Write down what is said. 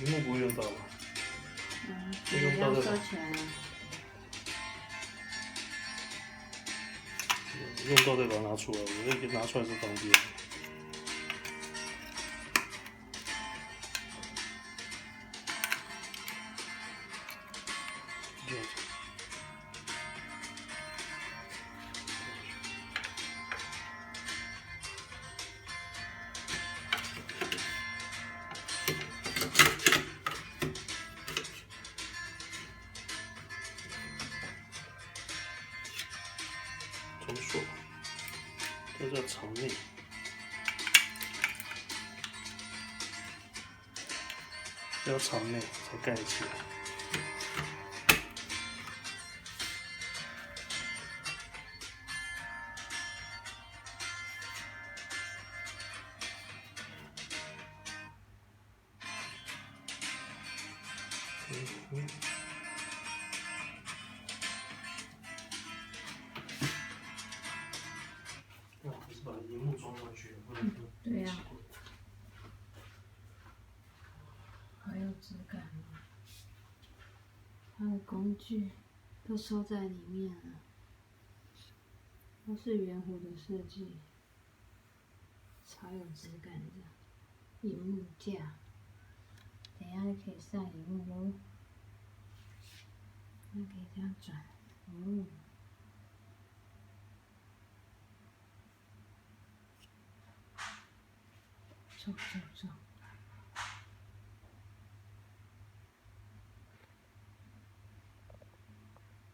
荧幕不会用到吗？你要收起来啊。用到再把它拿出来，我那个拿出来是方便。怎么说？这叫肠内。要肠内才盖起来。那我是把荧幕装上去，不然对呀。好有质感哦。它的工具都收在里面了，都是圆弧的设计，超有质感的。萤幕架，等一下就可以上萤幕喽。那可以这样转，哦。走走走。